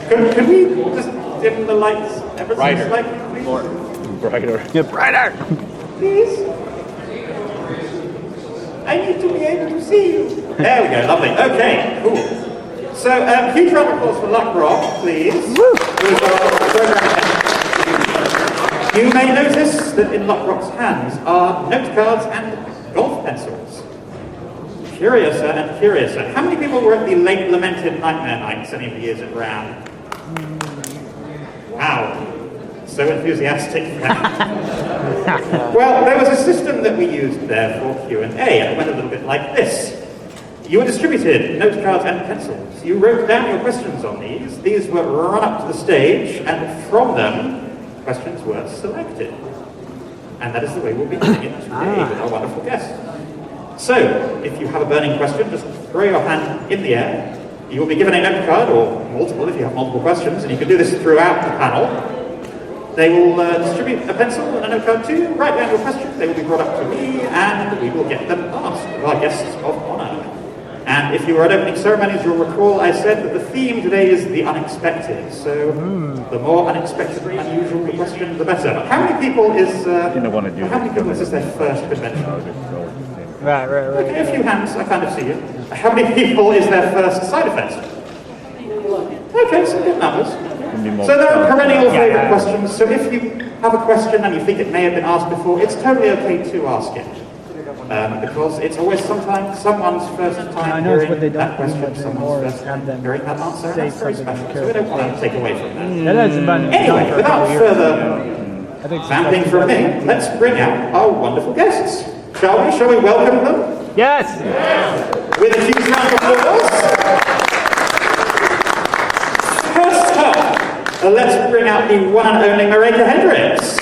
Could we just dim the lights ever so Brighter. slightly, please? More. Brighter. Get brighter. Please? I need to be able to see you. There we go, lovely. Okay, cool. So, huge round of applause for Luck Rock, please. Who's our program head. You may notice that in Luck Rock's hands are note cards and golf pencils. Curiouser and curiouser. How many people were at the late lamented Nightmare Nights any of the years it ran? Wow. So enthusiastic. Well, there was a system that we used there for Q&A, and it went a little bit like this. You were distributed note cards and pencils. You wrote down your questions on these. These were run up to the stage, and from them, questions were selected. And that is the way we'll be doing it today with our wonderful guest. So, if you have a burning question, just throw your hand in the air. You will be given a note card, or multiple if you have multiple questions, and you can do this throughout the panel. They will distribute a pencil and a note card to you, write down your questions, they will be brought up to me, and we will get them asked of our guests of honor. And if you were at opening ceremonies, you'll recall I said that the theme today is the unexpected. So the more unexpected and unusual the question, the better. How many people is how many people is this their first convention? Right. Okay, a few hands, I kind of see you. How many people is their first side effect? Okay, some good numbers. So there are perennial favourite questions, so if you have a question and you think it may have been asked before, it's totally okay to ask it. Because it's always sometimes someone's first time hearing that question, someone's first time hearing that answer, and that's very special, so we don't want to take away from that. Anyway, without further vamping from me, let's bring out our wonderful guests. Shall we? Shall we welcome them? Yes! With a huge round of applause. First up, let's bring out the one and only Marika Hendricks.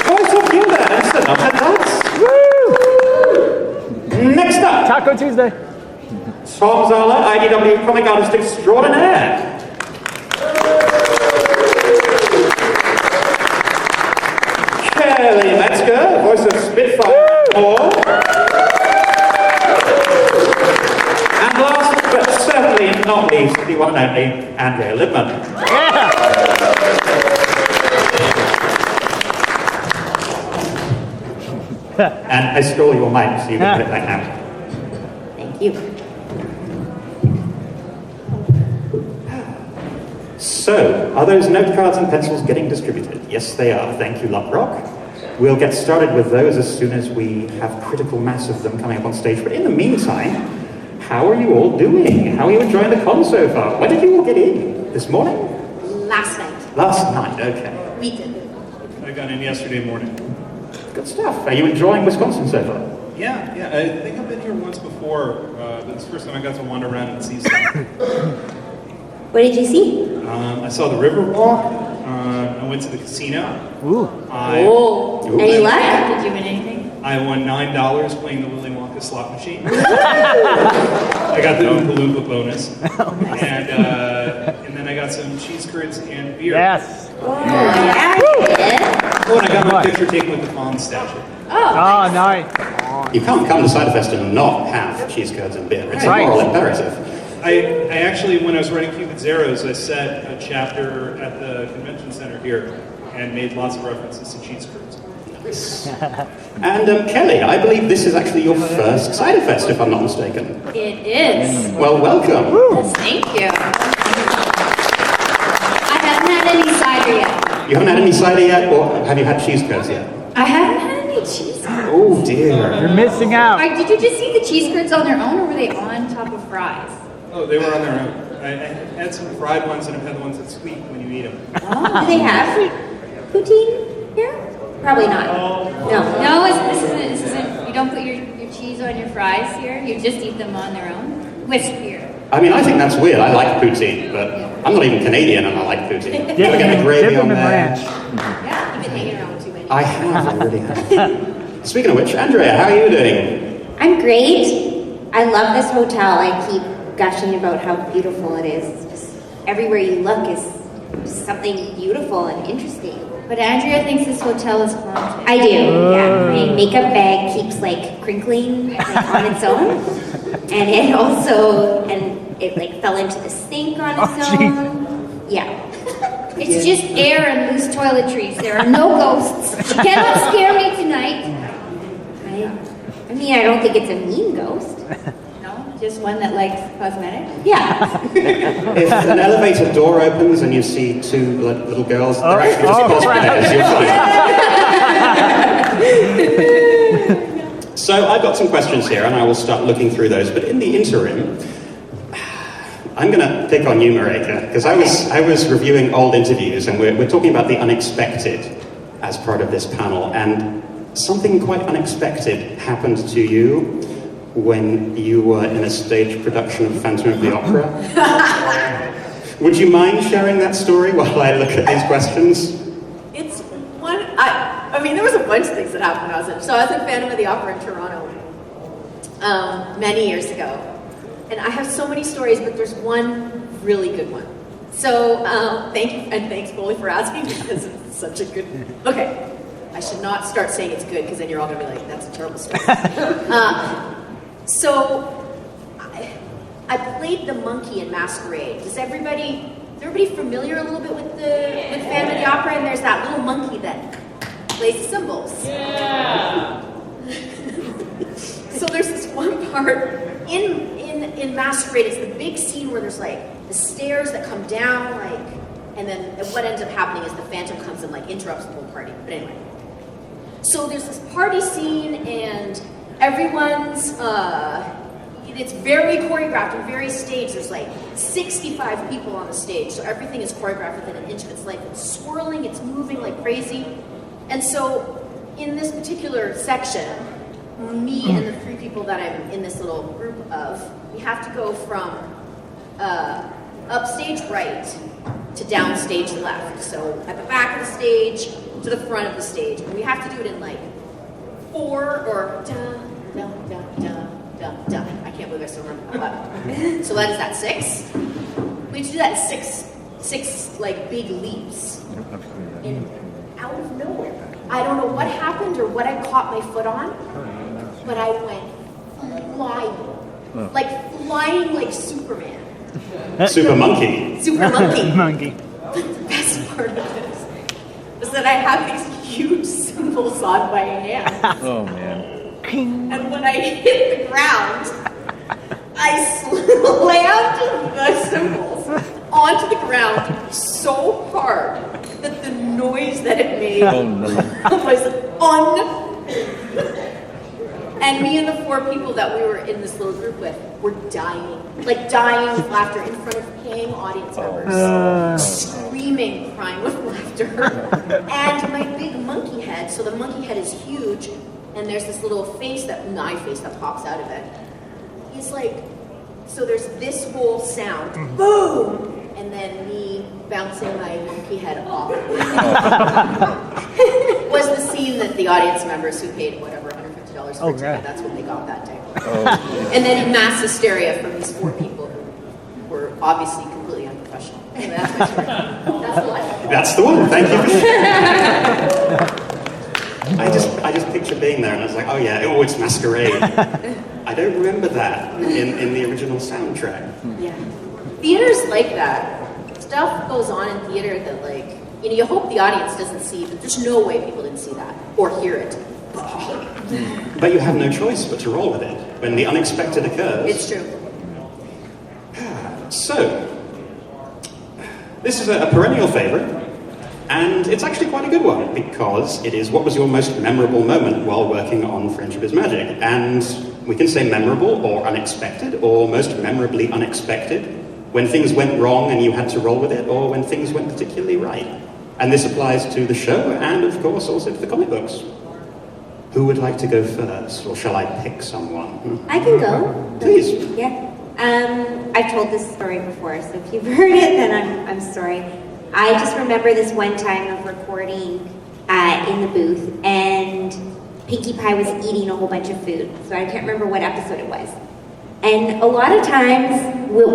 Voice of Hilda and Sonata Dance. Next up, Taco Tuesday. Tom Zala, IDW comic artist extraordinaire. Kelly Metzger, voice of Spitfire and more. And last but certainly not least, the one and only Andrea Libman. And I stole your mic, so you can put it back now. Thank you. So, are those note cards and pencils getting distributed? Yes, they are. Thank you, Luck Rock. We'll get started with those as soon as we have critical mass of them coming up on stage. But in the meantime, how are you all doing? How are you enjoying the con so far? When did you all get in? This morning? Last night. Last night, okay. We did. I got in yesterday morning. Good stuff. Are you enjoying Wisconsin so far? Yeah. I think I've been here once before. But it's the first time I got to wander around and see stuff. What did you see? I saw the Riverwalk. I went to the casino. Ooh. Any luck? Did you win anything? I won $9 playing the Willy Wonka slot machine. I got the Oompa Loompa bonus. And then I got some cheese curds and beer. Yes. Yeah, you did. Oh, and I got my picture taken with the Fawn statue. Oh, nice. You can't come to Ciderfest and not have cheese curds and beer. It's a Right. moral imperative. I actually, when I was writing Cupid Zeros, I set a chapter at the convention center here and made lots of references to cheese curds. And Kelly, I believe this is actually your first Ciderfest, if I'm not mistaken. It is. Well, welcome. Yes, thank you. I haven't had any cider yet. You haven't had any cider yet, or have you had cheese curds yet? I haven't had any cheese curds. Oh dear. You're missing out. Did you just see the cheese curds on their own, or were they on top of fries? Oh, they were on their own. I had some fried ones, and I've had the ones that squeak when you eat them. Oh, do they have poutine here? Probably not. No. No, this isn't. You don't put your cheese on your fries here. You just eat them on their own. Whisk beer. I mean, I think that's weird. I like poutine, but I'm not even Canadian and I like poutine. You ever get the gravy on there? ranch. Yeah, you've been hanging around too many. I have, I really have. Speaking of which, Andrea, how are you doing? I'm great. I love this hotel. I keep gushing about how beautiful it is. It's just everywhere you look is something beautiful and interesting. But Andrea thinks this hotel is haunted. I do, yeah. My makeup bag keeps like crinkling like, on its own. And it also, and it like fell into the sink on its own. Yeah. It's just air and loose toiletries. There are no ghosts. You cannot scare me tonight. I mean, I don't think it's a mean ghost. No, just one that likes cosmetics. Yeah. If an elevator door opens and you see two little girls, they're actually just cosplayers, you're fine. So I've got some questions here, and I will start looking through those. But in the interim, I'm going to pick on you, Marika, because I was reviewing old interviews, and we're talking about the unexpected as part of this panel, and something quite unexpected happened to you when you were in a stage production of Phantom of the Opera. Would you mind sharing that story while I look at these questions? It's one, I mean, there was a bunch of things that happened when I was in. So I was in Phantom of the Opera in Toronto many years ago. And I have so many stories, but there's one really good one. So thank you, and thanks, Foley, for asking, because it's such a good, okay. I should not start saying it's good, because then you're all going to be like, that's a terrible story. So I played the monkey in Masquerade. Is everybody familiar a little bit with Phantom of the Opera? And there's that little monkey that plays the cymbals. Yeah. So there's this one part in Masquerade. It's the big scene where there's like the stairs that come down, like, and then what ends up happening is the Phantom comes and like interrupts the whole party. But anyway, so there's this party scene and everyone's. It's very choreographed and very staged. There's like 65 people on the stage, so everything is choreographed within an inch of its life. It's swirling, it's moving like crazy. And so in this particular section, me and the 3 people that I'm in this little group of, we have to go from upstage right to downstage left. So at the back of the stage to the front of the stage. And we have to do it in like 4 or da, da, da, da. I can't believe I still remember that. So that is that 6. We have to do that in six like big leaps. And out of nowhere, I don't know what happened or what I caught my foot on, but I went flying like Superman. Super monkey. Super monkey. Monkey. The best part of this is that I have these huge cymbals on my hand. Oh man. And when I hit the ground, I slammed the cymbals onto the ground so hard that the noise that it made was And me and the 4 people that we were in this little group with were dying with laughter in front of paying audience members, screaming, crying with laughter. And my big monkey head, so the monkey head is huge, and there's this little my face that pops out of it. He's like, so there's this whole sound, boom, and then me bouncing my monkey head off. Was the scene that the audience members who paid whatever, $150 for a ticket, that's what they got that day. And then mass hysteria from these 4 people who were obviously completely unprofessional. Anyway, that's my story. That's the one. That's the one. Thank you for sharing. I just picture being there and I was like, oh yeah, it's Masquerade. I don't remember that in the original soundtrack. Yeah. Theater's like that. Stuff goes on in theater that like, you hope the audience doesn't see, but there's no way people didn't see that or hear it. But you have no choice but to roll with it when the unexpected occurs. It's true. So, this is a perennial favorite. And it's actually quite a good one, because it is what was your most memorable moment while working on Friendship is Magic? And we can say memorable or unexpected, or most memorably unexpected, when things went wrong and you had to roll with it, or when things went particularly right. And this applies to the show, and of course also to the comic books. Who would like to go first, or shall I pick someone? I can go. Please. Yeah. I've told this story before, so if you've heard it, then I'm sorry. I just remember this one time of recording in the booth, and Pinkie Pie was eating a whole bunch of food, so I can't remember what episode it was. And a lot of times, what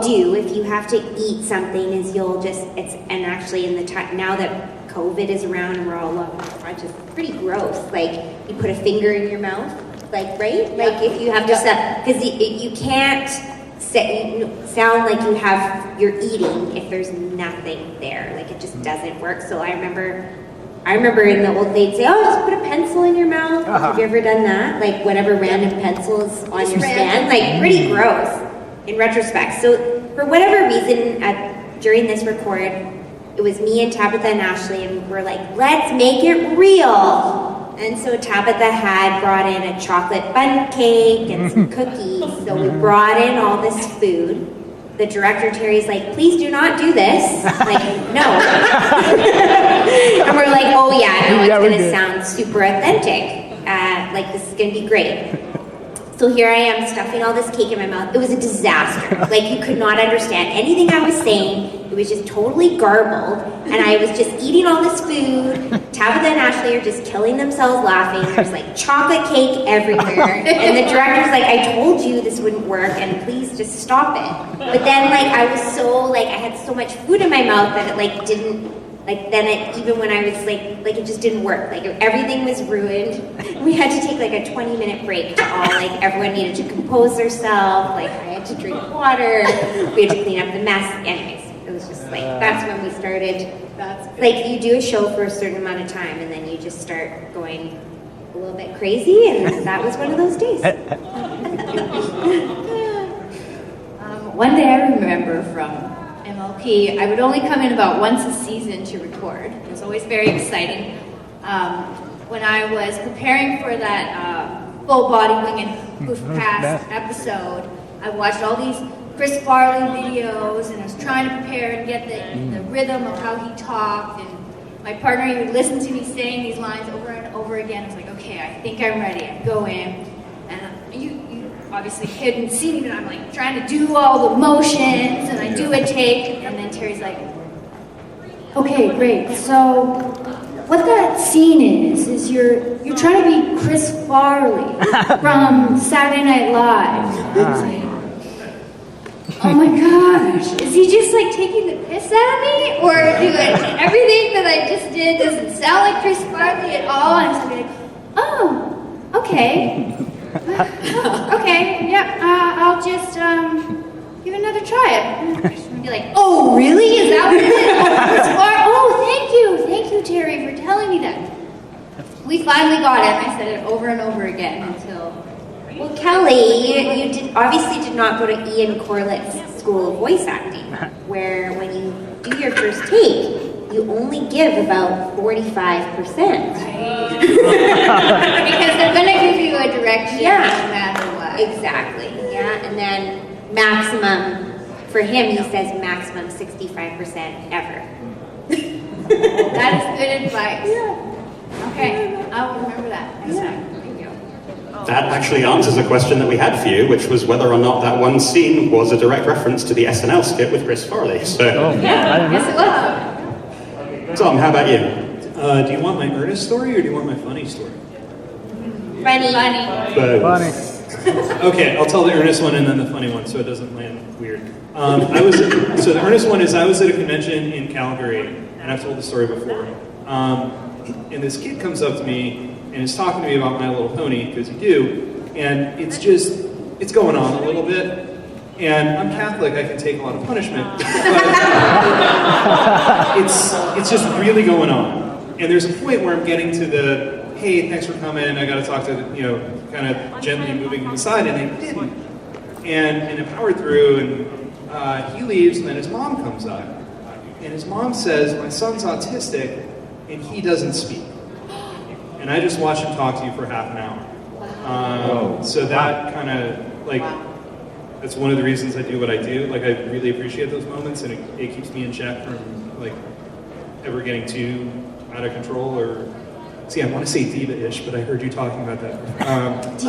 we do, if you have to eat something, is and actually in the time, now that COVID is around and we're all loving it, it's pretty gross. Like, you put a finger in your mouth, like, right? Like, if you have to, because you can't sound like you're eating if there's nothing there. Like it just doesn't work. So I remember in the old they'd say, "Oh, just put a pencil in your mouth." Have you ever done that? Like whatever random pencil is on your stand, like pretty gross in retrospect. So for whatever reason, during this record, it was me and Tabitha and Ashley, and we're like, "Let's make it real." And so Tabitha had brought in a chocolate bundt cake and some cookies. So we brought in all this food. The director, Terry's like, "Please do not do this." Like, no. And we're like, "Oh yeah, no, it's going to sound super authentic. Like, this is going to be great." So here I am stuffing all this cake in my mouth. It was a disaster. Like, you could not understand anything I was saying. It was just totally garbled. And I was just eating all this food. Tabitha and Ashley are just killing themselves laughing. There's like chocolate cake everywhere. And the director's like, "I told you this wouldn't work, and please just stop it." But then like I was so like, I had so much food in my mouth that it like didn't, like then it, even when I was like it just didn't work. Like everything was ruined. We had to take like a 20-minute break to all, like everyone needed to compose themselves. Like I had to drink water. We had to clean up the mess. Anyways, it was just like, that's when we started. Like you do a show for a certain amount of time and then you just start going a little bit crazy, and that was one of those days. One day I remember from MLP, I would only come in about once a season to record. It was always very exciting. When I was preparing for that full body wing and poof pass episode, I watched all these Chris Farley videos, and I was trying to prepare and get the rhythm of how he talked. And my partner, he would listen to me saying these lines over and over again. I was like, "Okay, I think I'm ready." I go in, and you obviously couldn't see me, but I'm like trying to do all the motions, and I do a take, and then Terry's like, "Okay, great. So what that scene is you're trying to be Chris Farley from Saturday Night Live." I was like, "Oh my gosh, is he just like taking the piss out of me? Or everything that I just did doesn't sound like Chris Farley at all?" And I was like, "Oh, okay. Okay, yeah, I'll just give it another try." And be like, "Oh, really? Is that what it is? Oh, thank you, Terry, for telling me that." We finally got it, and I said it over and over again until... Well, Kelly, you obviously did not go to Ian Corlett's School of Voice Acting, where when you do your first take, you only give about 45%. Right. Because they're going to give you a direction no matter what. Exactly, yeah. And then maximum, for him, he says maximum 65% ever. That is good advice. Yeah. Okay, I will remember that next time. That actually answers a question that we had for you, which was whether or not that one scene was a direct reference to the SNL skit with Chris Farley. So, yes it was. Tom, how about you? Do you want my earnest story or do you want my funny story? Funny. Funny. Okay, I'll tell the earnest one and then the funny one so it doesn't land weird. So the earnest one is I was at a convention in Calgary, and I've told the story before. And this kid comes up to me and is talking to me about My Little Pony, because you do, and it's going on a little bit. And I'm Catholic, I can take a lot of punishment, but it's just really going on. And there's a point where I'm getting to the, "Hey, thanks for coming, I gotta talk to," kind of gently moving him aside, and they didn't. And I powered through, and he leaves, and then his mom comes up. And his mom says, "My son's autistic, and he doesn't speak." And I just watched him talk to you for half an hour. So that kind of, like, that's one of the reasons I do what I do. Like, I really appreciate those moments, and it keeps me in check from, like, ever getting too out of control or... See, I want to say diva-ish, but I heard you talking about that. This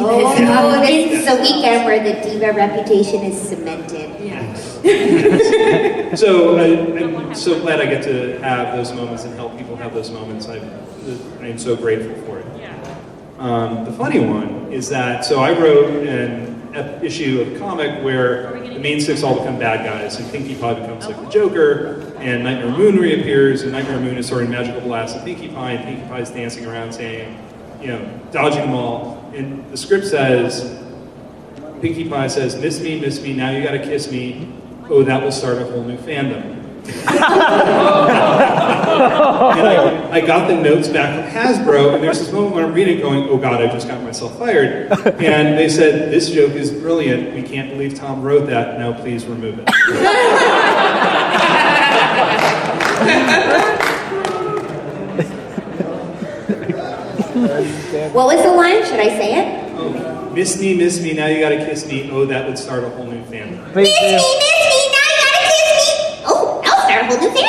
is the weekend where the diva reputation is cemented. Yeah. So I'm so glad I get to have those moments and help people have those moments. I am so grateful for it. The funny one is that, so I wrote an issue of the comic where the main six all become bad guys, and Pinkie Pie becomes like the Joker, and Nightmare Moon reappears, and Nightmare Moon is throwing magical blasts at Pinkie Pie, and Pinkie Pie is dancing around saying, dodging them all. And the script says, Pinkie Pie says, miss me, now you gotta kiss me. Oh, that will start a whole new fandom. And I got the notes back from Hasbro, and there's this moment when I'm reading it going, oh God, I just got myself fired. And they said, this joke is brilliant. We can't believe Tom wrote that. Now please remove it. What was the line? Should I say it? Oh, miss me, now you gotta kiss me. Oh, that would start a whole new fandom. Miss me, now you gotta kiss me. Oh, I'll start a whole new fandom.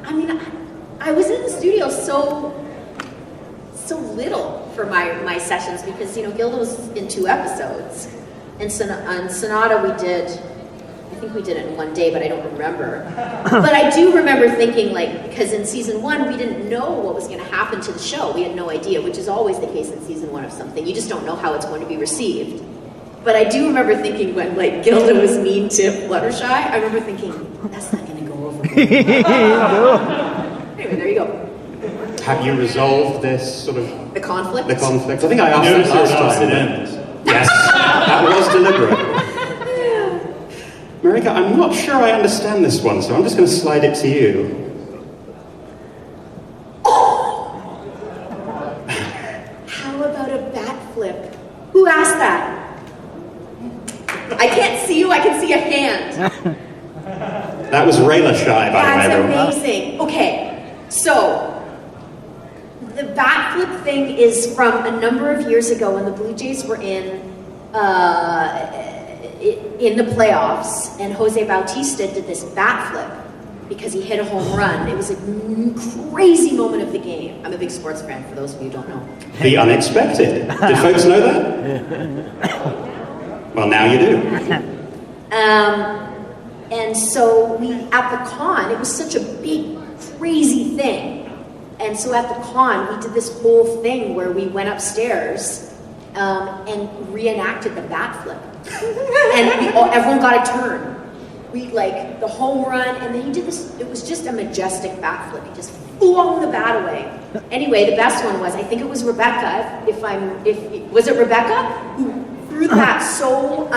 I mean, I was in the studio so little for my sessions because, you know, Gilda was in 2 episodes. And on Sonata I think we did it in 1 day, but I don't remember. But I do remember thinking, like, because in season 1, we didn't know what was going to happen to the show. We had no idea, which is always the case in season 1 of something. You just don't know how it's going to be received. But I do remember thinking when, like, Gilda was mean to Fluttershy, I remember thinking, that's not going to go over well. Anyway, there you go. Have you resolved this sort of... The conflict? The conflict. I think I asked that Notice last how time. it ends. Yes, that was deliberate. Marika, I'm not sure I understand this one, so I'm just going to slide it to you. How about a bat flip? Who asked that? I can't see you, I can see a hand. That was Rayla Shy, by the way. That's everyone. amazing. Okay, so the bat flip thing is from a number of years ago when the Blue Jays were in the playoffs, and Jose Bautista did this bat flip because he hit a home run. It was a crazy moment of the game. I'm a big sports fan, for those of you who don't know. The unexpected. Did folks know that? Well, now you do. And so at the con, it was such a big, crazy thing. And so at the con, we did this whole thing where we went upstairs and reenacted the bat flip. And everyone got a turn. We, like, the home run, and then he did this, it was just a majestic bat flip. He just flung the bat away. Anyway, the best one was, I think it was Rebecca, was it Rebecca? Who threw the bat so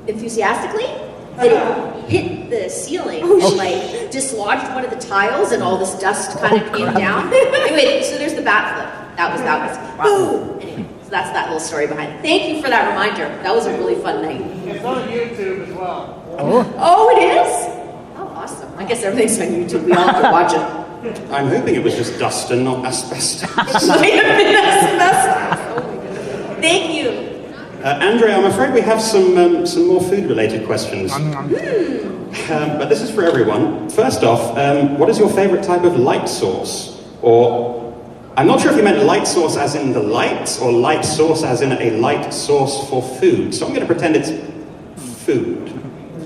enthusiastically that it hit the ceiling and, like, dislodged one of the tiles, and all this dust kind of came down. Anyway, so there's the bat flip. That was boom. Anyway, so that's that little story behind it. Thank you for that reminder. That was a really fun night. It's on YouTube as well. Oh, it is? Oh, awesome. I guess everything's on YouTube. We all have to watch it. I'm hoping it was just dust and not asbestos. Might have been asbestos. Thank you. Andrea, I'm afraid we have some more food-related questions. But this is for everyone. First off, what is your favorite type of light sauce? Or, I'm not sure if you meant light sauce as in the light, or light sauce as in a light sauce for food. So I'm going to pretend it's food.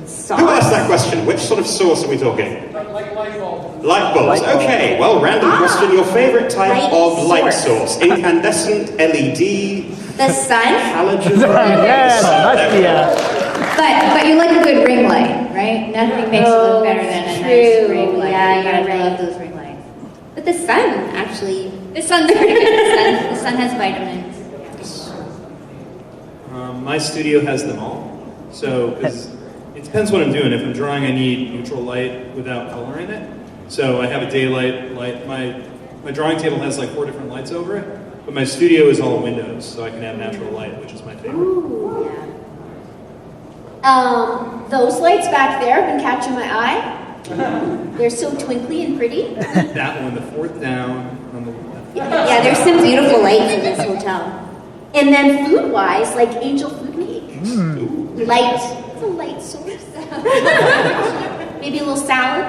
Sauce? Who asked that question? Which sort of sauce are we talking? Like light bulbs. Light bulbs. Okay, well, random question. Your favorite type Light of light source. source? Incandescent, LED, The sun? halogen? Yeah, must be But you like a good ring light, right? Nothing makes it look better than a nice true. ring light. Yeah, you gotta you're right. love those ring lights. But the sun, actually. The sun's pretty good. The sun has vitamins. My studio has them all. So, 'cause it depends what I'm doing. If I'm drawing, I need neutral light without color in it. So I have a daylight light. My drawing table has like 4 different lights over it, but my studio is all windows, so I can have natural light, which is my favorite. Ooh, yeah. Those lights back there have been catching my eye. They're so twinkly and pretty. That one, the 4th down on the left. Yeah, there's some beautiful lights in this hotel. And then food-wise, like Angel Food Cake. Light. It's a light source. Maybe a little salad.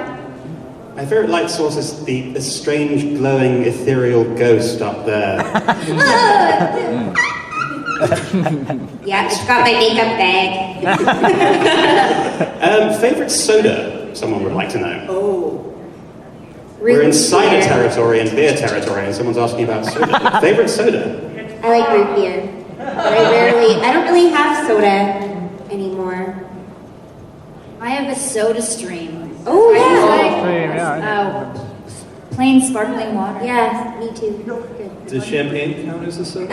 My favorite light source is the strange, glowing, ethereal ghost up there. Yeah, it's got my makeup bag. Favorite soda, someone would like to know. Oh. We're in Root cider beer. territory and beer territory, and someone's asking about soda. Favorite soda? I like root beer. But I don't really have soda anymore. I I have a soda stream. Oh, I yeah. just like, Stream, yeah. plain sparkling water. Yeah, me too. Good. Does champagne count as a soda? It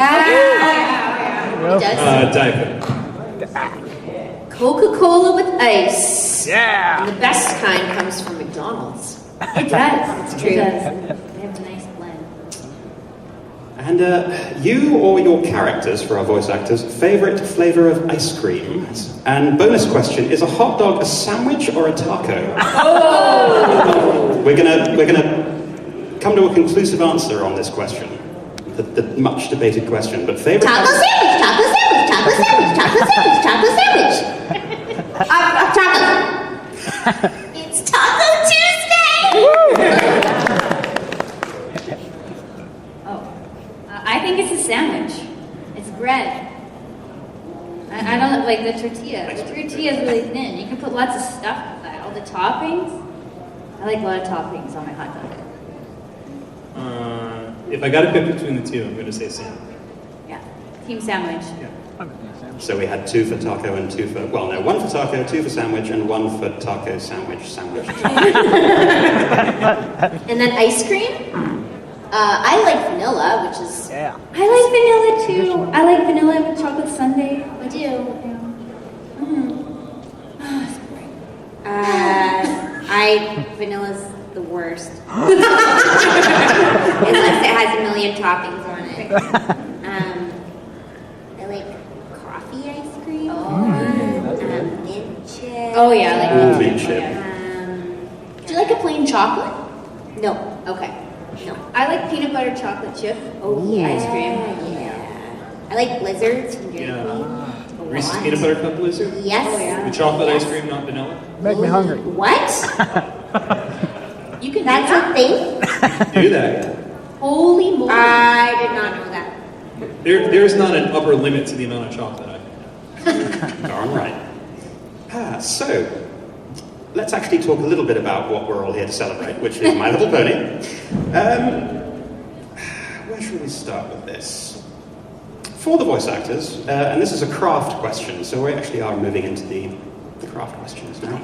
does. Diet Coke. Coca-Cola with ice. Yeah. And the best kind comes from McDonald's. It does. It's true. It does. They have a nice blend. And you or your characters, for our voice actors, favorite flavor of ice cream? And bonus question, is a hot dog a sandwich or a taco? Oh! We're gonna come to a conclusive answer on this question. The much debated question, but favorite... Taco sandwich, taco sandwich, taco sandwich, taco sandwich, taco sandwich. Taco. It's Taco Tuesday! I think it's a sandwich. It's bread. I don't like the tortilla. The tortilla is really thin. You can put lots of stuff with that. All the toppings. I like a lot of toppings on my hot dog. If I got to pick between the two, I'm going to say sandwich. Yeah. Team sandwich. Yeah. So we had 2 for taco and 2 for... Well, no, 1 for taco, 2 for sandwich, and 1 for taco, sandwich. And then ice cream? I like vanilla, which is... Yeah. I like vanilla too. I like vanilla with chocolate sundae. I do. Vanilla's the worst. Unless it has a million toppings on it. I like coffee ice cream. Mint chip. Oh yeah, I like Ooh, mint mint chip. Do you like a plain chocolate? No. Okay. No. I like peanut butter chocolate chip. Oh yeah. Ice cream. Yeah. I like blizzards from Dairy Yeah. Queen. A Reese's lot. peanut butter cup blizzard? Yes. Oh, yeah. The chocolate ice cream, not vanilla? Make me hungry. What? You can That's do a that? thing? Do that. Holy moly. I did not know that. There's not an upper limit to the amount of chocolate I can. Darn right. So, let's actually talk a little bit about what we're all here to celebrate, which is My Little Pony. Where should we start with this? For the voice actors, and this is a craft question, so we actually are moving into the craft questions now.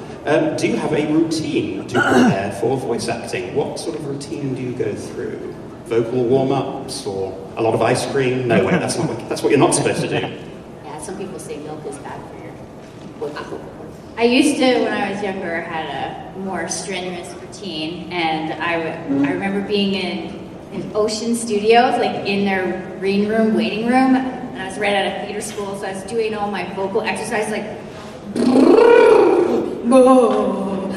Do you have a routine to prepare for voice acting? What sort of routine do you go through? Vocal warm-ups or a lot of ice cream? No, wait, that's what you're not supposed to do. Yeah, some people say milk is bad for your vocal cords. I used to, when I was younger, had a more strenuous routine, and I remember being in Ocean Studios, like in their green room, waiting room, and I was right out of theater school, so I was doing all my vocal exercises, like violin,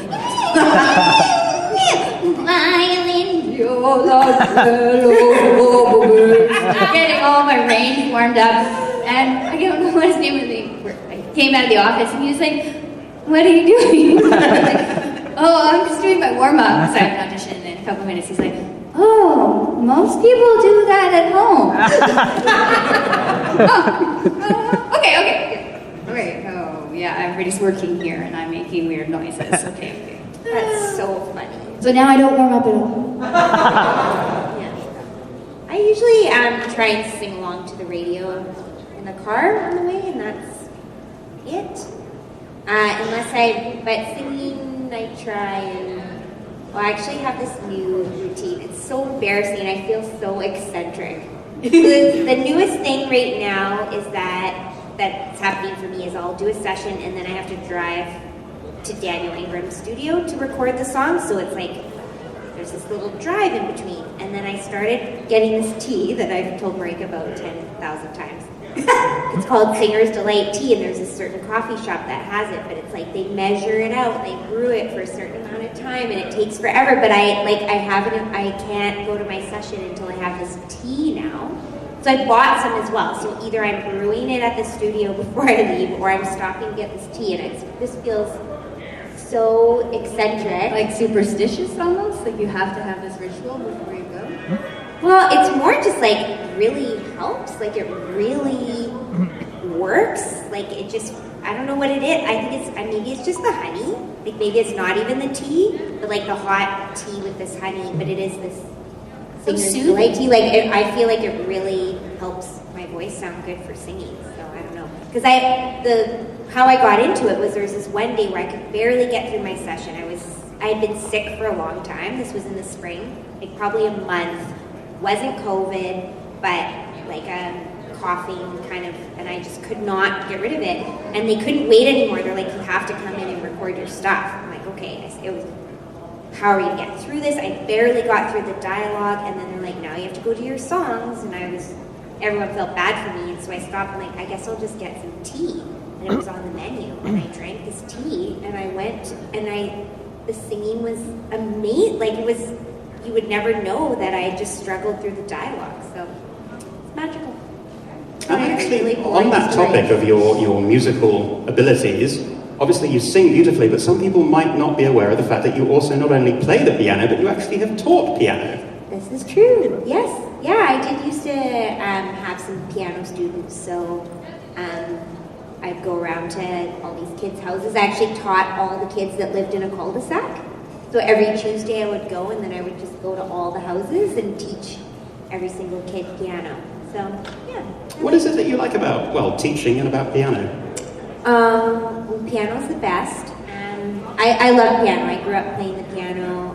getting all my range warmed up, and I don't know what his name was. I came out of the office, and he was like, "What are you doing?" I was like, "Oh, I'm just doing my warm up." So I have an audition in a couple minutes. He's like, "Oh, most people do that at home." Okay. Oh, yeah, everybody's working here, and I'm making weird noises. Okay. That's so funny. So now I don't warm up at all. Yeah. I usually try and sing along to the radio in the car on the way, and that's it. But singing, I try and... Well, I actually have this new routine. It's so embarrassing. I feel so eccentric. The newest thing right now is that's happening for me is I'll do a session and then I have to drive to Daniel Ingram's studio to record the song. So it's like there's this little drive in between. And then I started getting this tea that I've told Marika about 10,000 times. It's called Singer's Delight Tea, and there's a certain coffee shop that has it, but it's like they measure it out, they brew it for a certain amount of time, and it takes forever. But I can't go to my session until I have this tea now. So I bought some as well. So either I'm brewing it at the studio before I leave, or I'm stopping to get this tea, and this feels so eccentric. Like superstitious almost? Like you have to have this ritual before you go? Well, it's more just like really helps. Like it really works. Like it just, I don't know what it is. I think maybe it's just the honey. Like maybe it's not even the tea, but like the hot tea with this honey. But it is this Singer's Delight tea. Like I feel like it really helps my voice sound good for singing. So I don't know. because how I got into it was there was this one day where I could barely get through my session. I had been sick for a long time. This was in the spring, like probably a month. Wasn't COVID, but like coughing kind of, and I just could not get rid of it. And they couldn't wait anymore. They're like, you have to come in and record your stuff. I'm like, okay. It was, how are we gonna get through this? I barely got through the dialogue, and then they're like, now you have to go to your songs. And everyone felt bad for me, and so I stopped. I'm like, I guess I'll just get some tea. And it was on the menu, and I drank this tea, and I went, and the singing was amazing. Like, it was, you would never know that I had just struggled through the dialogue, so it's magical. And actually, on that topic of your musical abilities, obviously you sing beautifully, but some people might not be aware of the fact that you also not only play the piano, but you actually have taught piano. This is true, yes. Yeah, I did used to have some piano students, so I'd go around to all these kids' houses. I actually taught all the kids that lived in a cul-de-sac. So every Tuesday I would go, and then I would just go to all the houses and teach every single kid piano. So, yeah. What is it that you like about, well, teaching and about piano? Piano's the best. I love piano. I grew up playing the piano.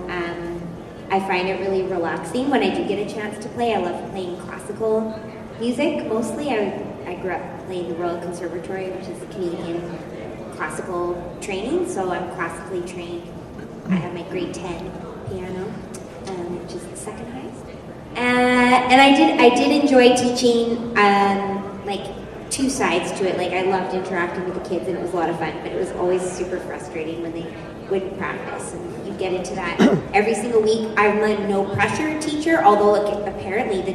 I find it really relaxing when I do get a chance to play. I love playing classical music, mostly. I grew up playing the Royal Conservatory, which is a Canadian classical training, so I'm classically trained. I have my grade 10 piano, which is the second highest. And I did enjoy teaching, like, two sides to it. Like, I loved interacting with the kids, and it was a lot of fun, but it was always super frustrating when they wouldn't practice, and you get into that every single week. I'm a no pressure teacher, although like, apparently the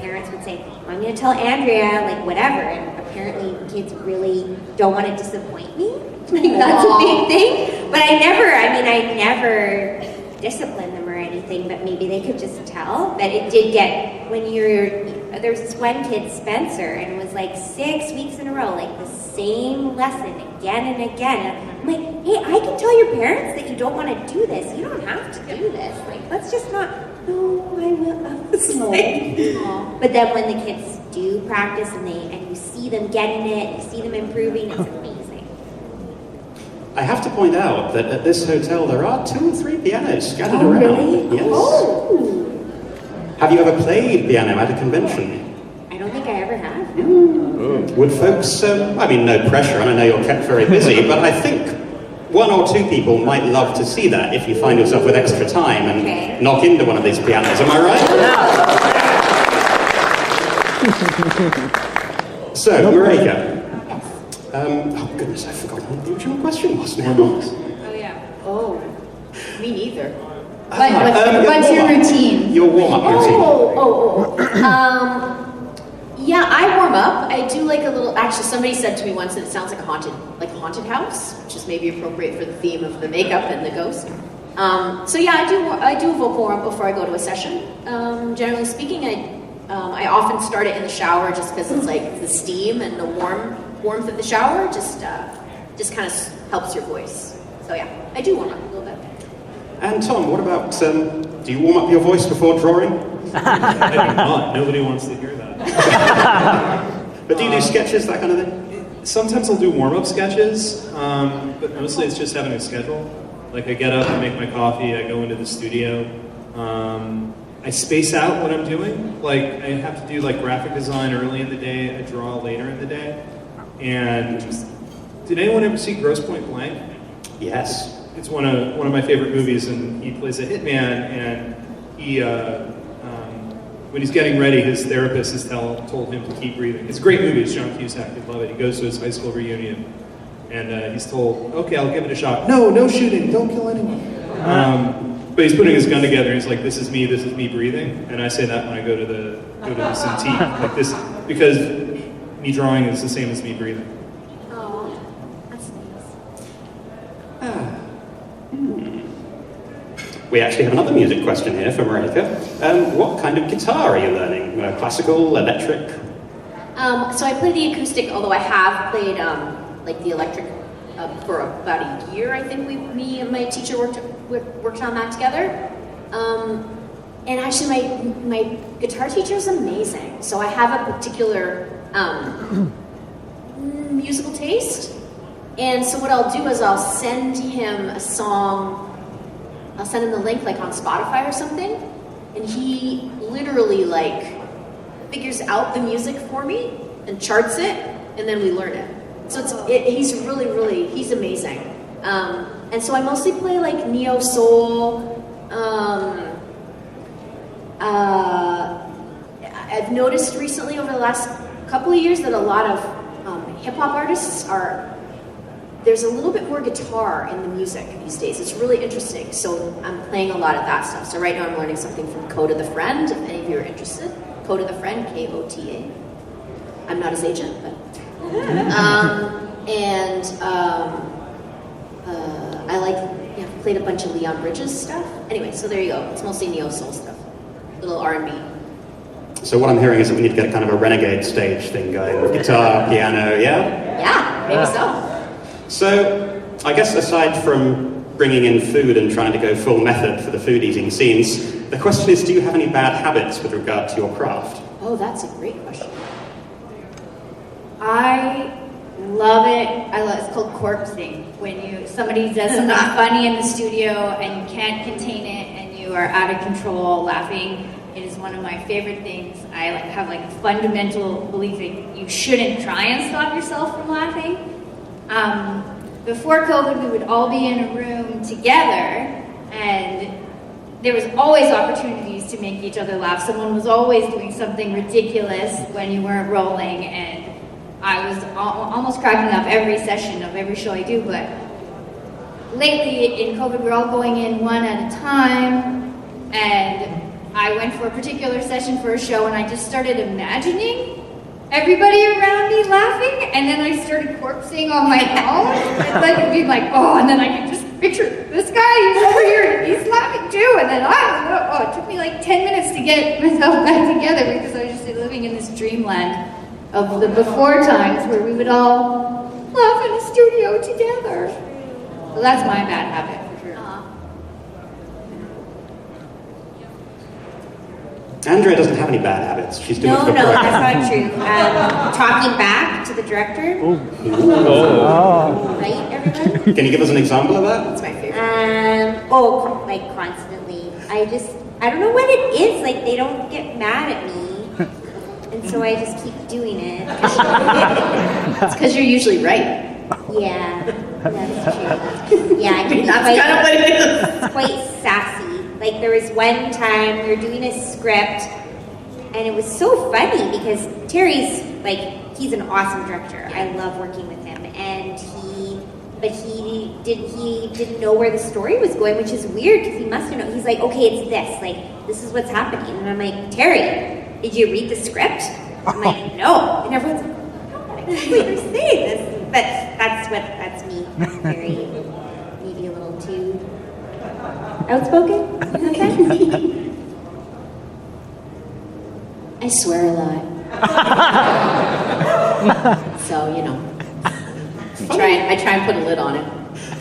parents would say, I'm going to tell Andrea, like, whatever, and apparently kids really don't want to disappoint me. Like, that's a big thing. But I never discipline them or anything, but maybe they could just tell. But it did get, there was this one kid, Spencer, and it was like 6 weeks in a row, like the same lesson again and again. And I'm like, hey, I can tell your parents that you don't want to do this. You don't have to do this. Like, let's just not, no, I will. But then when the kids do practice and you see them getting it, you see them improving, it's amazing. I have to point out that at this hotel there are 2 or 3 pianos scattered around. Really? Yes. Oh. Have you ever played piano at a convention? I don't think I ever have. Would folks, no pressure, and I know you're kept very busy, but I think 1 or 2 people might love to see that if you find yourself with extra time and knock into one of these pianos. Am I right? So, Marika. Oh goodness, I forgot what the original question was now. Oh yeah. Oh, me neither. What's your routine? Your warm-up routine. Yeah, I warm up. I do like a little. Actually, somebody said to me once that it sounds like a haunted house, which is maybe appropriate for the theme of the makeup and the ghost. So yeah, I do a vocal warm up before I go to a session. Generally speaking, I often start it in the shower just because it's like the steam and the warmth of the shower just kind of helps your voice. So yeah, I do warm up a little bit. And Tom, what about, do you warm up your voice before drawing? I do not. Nobody wants to hear that. But do you do sketches, that kind of thing? Sometimes I'll do warm-up sketches, but mostly it's just having a schedule. Like, I get up, I make my coffee, I go into the studio. I space out what I'm doing. Like, I have to do like graphic design early in the day, I draw later in the day. And did anyone ever see Grosse Pointe Blank? Yes. It's one of my favorite movies, and he plays a hitman, and he when he's getting ready, his therapist has told him to keep breathing. It's a great movie. It's John Cusack. You'd love it. He goes to his high school reunion, and he's told, "Okay, I'll give it a shot." No shooting. Don't kill anyone. But he's putting his gun together, and he's like, "This is me breathing." And I say that when I go to the Cintiq, like this, because me drawing is the same as me breathing. Oh, that's nice. We actually have another music question here for Marika. What kind of guitar are you learning? Classical, electric? So I play the acoustic, although I have played like the electric for about a year. I think me and my teacher worked on that together. And actually, my guitar teacher is amazing. So I have a particular musical taste. And so what I'll do is I'll send him a song, I'll send him the link like on Spotify or something, and he literally like figures out the music for me and charts it, and then we learn it. So he's he's amazing. And so I mostly play like neo soul. I've noticed recently over the last couple of years that a lot of hip hop artists there's a little bit more guitar in the music these days. It's really interesting. So I'm playing a lot of that stuff. So right now I'm learning something from Kota the Friend, if any of you are interested. Kota the Friend, Kota. I'm not his agent, but. I played a bunch of Leon Bridges stuff. Anyway, so there you go. It's mostly neo soul stuff, little R&B. So what I'm hearing is that we need to get kind of a renegade stage thing going with guitar, piano, yeah? Yeah, maybe so. So I guess aside from bringing in food and trying to go full method for the food eating scenes, the question is, do you have any bad habits with regard to your craft? Oh, that's a great question. I love it. It's called corpsing. When somebody does something funny in the studio and you can't contain it and you are out of control laughing. It is one of my favorite things. I have a fundamental belief that you shouldn't try and stop yourself from laughing. Before COVID, we would all be in a room together, and there was always opportunities to make each other laugh. Someone was always doing something ridiculous when you weren't rolling, and I was almost cracking up every session of every show I do. But lately, in COVID, we're all going in one at a time, and I went for a particular session for a show, and I just started imagining everybody around me laughing, and then I started corpsing on my own. It would be like, oh, and then I could just picture this guy, he's over here, and he's laughing too, and then it took me like 10 minutes to get myself back together because I was just living in this dreamland of the before times where we would all laugh in a studio together. So that's my bad habit. Andrea doesn't have any bad habits. She's doing it for the project. That's not true. Talking back to the director. Right, everyone? Can you give us an example of that? That's my favorite. Constantly. I don't know what it is. Like, they don't get mad at me. And so I just keep doing it. It's because you're usually right. Yeah, that's true. Yeah, I can That's kind of what it is. It's quite sassy. Like, there was one time we were doing a script, and it was so funny because Terry's, he's an awesome director. I love working with him, and he didn't know where the story was going, which is weird because he must have known. He's like, okay, it's this. This is what's happening. And I'm like, Terry, did you read the script? I'm like, no. And everyone's like, oh, I can't believe you're saying this. But that's me. Very, maybe a little too outspoken? Okay. I swear a lot. So, I try and put a lid on it.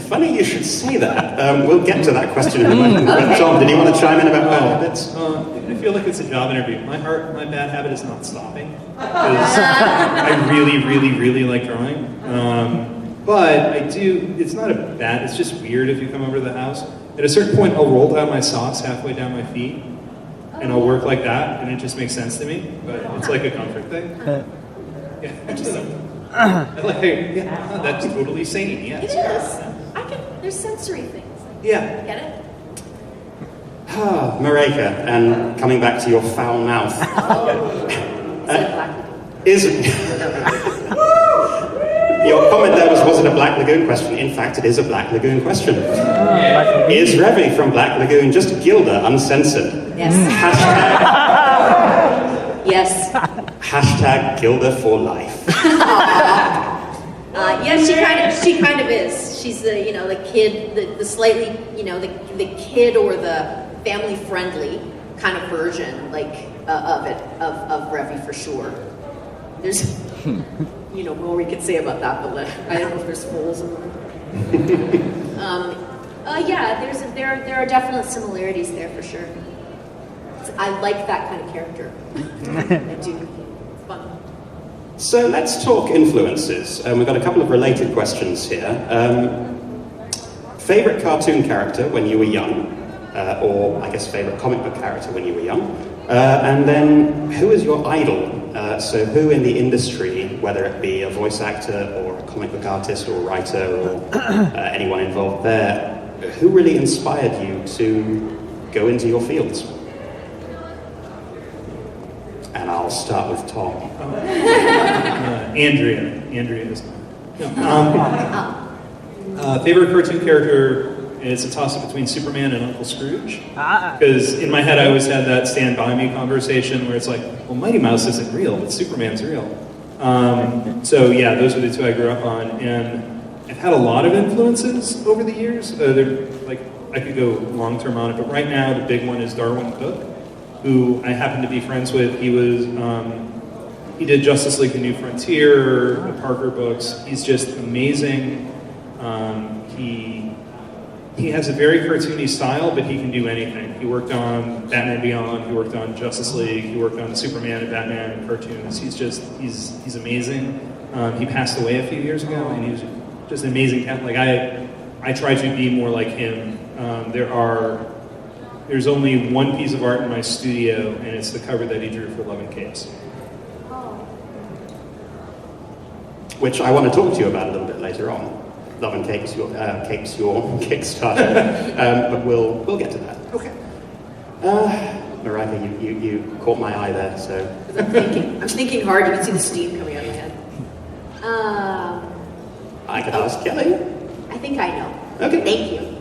Funny you should say that. We'll get to that question in a moment. Okay. Tom, did you want to chime in about bad habits? I feel like it's a job interview. My bad habit is not stopping. Because I really, really, really like drawing. But it's not it's just weird if you come over to the house. At a certain point, I'll roll down my socks halfway down my feet, and I'll work like that, and it just makes sense to me. But it's like a comfort thing. Yeah, that's totally sane. Yeah, It is. There's sensory things. Yeah. Get it? Mareka, and coming back to your foul mouth. Your comment there was it a Black Lagoon question? In fact, it is a Black Lagoon question. Is Revy from Black Lagoon just Gilda uncensored? Yes. Yes. Hashtag Gilda for life. Yeah, she kind of is. She's the kid, the slightly, the kid or the family friendly kind of version, of Revy for sure. There's, more we could say about that, but I don't know if there's holes in them. There are definite similarities there for sure. I like that kind of character. I do. It's fun. So let's talk influences. We've got a couple of related questions here. Favorite cartoon character when you were young, or I guess favorite comic book character when you were young, and then who is your idol? So who in the industry, whether it be a voice actor or a comic book artist or writer or anyone involved there, who really inspired you to go into your fields? And I'll start with Tom. Andrea is favorite cartoon character, it's a toss-up between Superman and Uncle Scrooge. Because in my head I always had that Stand By Me conversation where it's like, well, Mighty Mouse isn't real, but Superman's real. So yeah, those are the two I grew up on. And I've had a lot of influences over the years. I could go long-term on it, but right now the big one is Darwin Cook, who I happen to be friends with. He did Justice League: The New Frontier, the Parker books. He's just amazing. He has a very cartoony style, but he can do anything. He worked on Batman Beyond, he worked on Justice League, he worked on Superman and Batman and cartoons. He's amazing. He passed away a few years ago, and he was just an amazing cat. Like I try to be more like him. There's only one piece of art in my studio, and it's the cover that he drew for Love and Capes. Which I want to talk to you about a little bit later on. Love and Capes, your Kickstarter, but we'll get to that. Okay. Mariah, you caught my eye there, so. I'm thinking hard. You can see the steam coming out of my head. I could ask Kelly. I think I know. Okay. Thank you.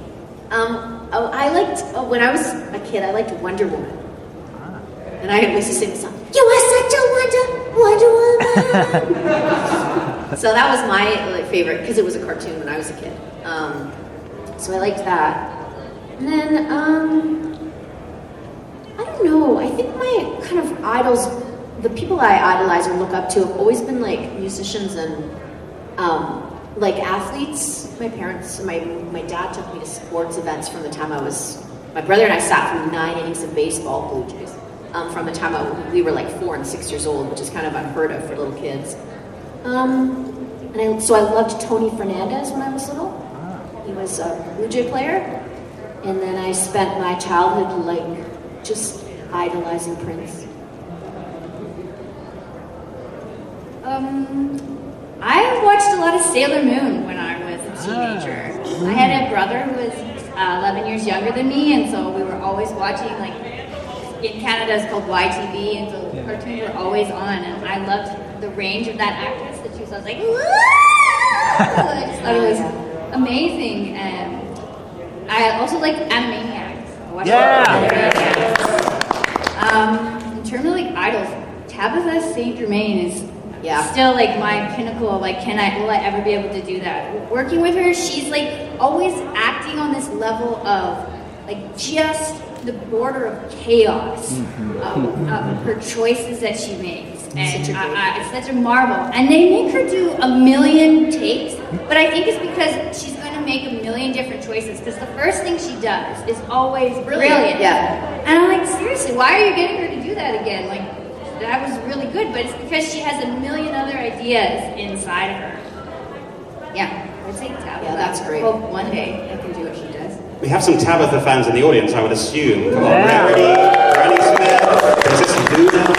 I liked, when I was a kid, I liked Wonder Woman. And I used to sing the song, "You are such a Wonder Woman." So that was my favorite, because it was a cartoon when I was a kid. So I liked that. And then, I don't know, I think my kind of idols, the people I idolize or look up to have always been like musicians and like athletes. My parents, my dad took me to sports events from the time my brother and I sat through 9 innings of baseball, Blue Jays, from the time we were like 4 and 6 years old, which is kind of unheard of for little kids. So I loved Tony Fernandez when I was little. He was a Blue Jay player. And then I spent my childhood just idolizing Prince. I watched a lot of Sailor Moon when I was a teenager. I had a brother who was 11 years younger than me, and so we were always watching, in Canada it's called YTV, and so cartoons were always on, and I loved the range of that actress that she was always like, "Woo!" I just thought it was amazing, and I also liked Animaniacs. I watched Animaniacs. In terms of idols, Tabitha St. Germain is still my pinnacle of will I ever be able to do that? Working with her, she's always acting on this level of just the border of chaos of her choices that she makes. And it's such a marvel. And they make her do a million takes, but I think it's because she's going to make a million different choices, because the first thing she does is always brilliant. Yeah. And I'm seriously, why are you getting her to do that again? That was really good, but it's because she has a million other ideas inside of her. Yeah, I'd say Tabitha. Yeah, that's great. I hope one day I can do what she does. We have some Tabitha fans in the audience, I would assume. Come on, Rarity Smith. Is this some food now?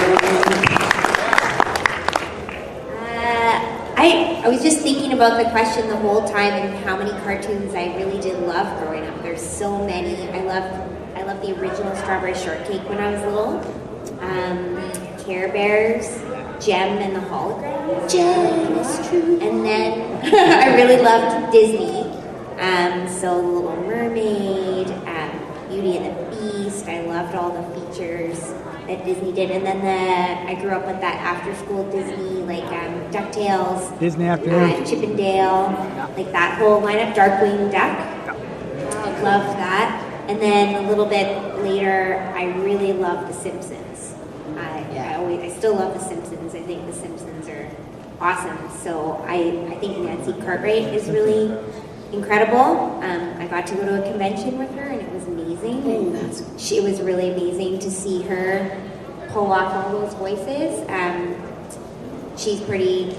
I was just thinking about the question the whole time and how many cartoons I really did love growing up. There's so many. I loved the original Strawberry Shortcake when I was little. Care Bears, Jem and the Holograms. Jem is true. And then I really loved Disney. So The Little Mermaid, Beauty and the Beast. I loved all the features that Disney did. And then I grew up with that after-school Disney, DuckTales, Disney Afternoon, Chip and Dale, that whole lineup. Darkwing Duck. Loved that. And then a little bit later, I really loved The Simpsons. I still love The Simpsons. I think The Simpsons are awesome. So I think Nancy Cartwright is really incredible. I got to go to a convention with her, and it was amazing. It was really amazing to see her pull off all those voices. she's pretty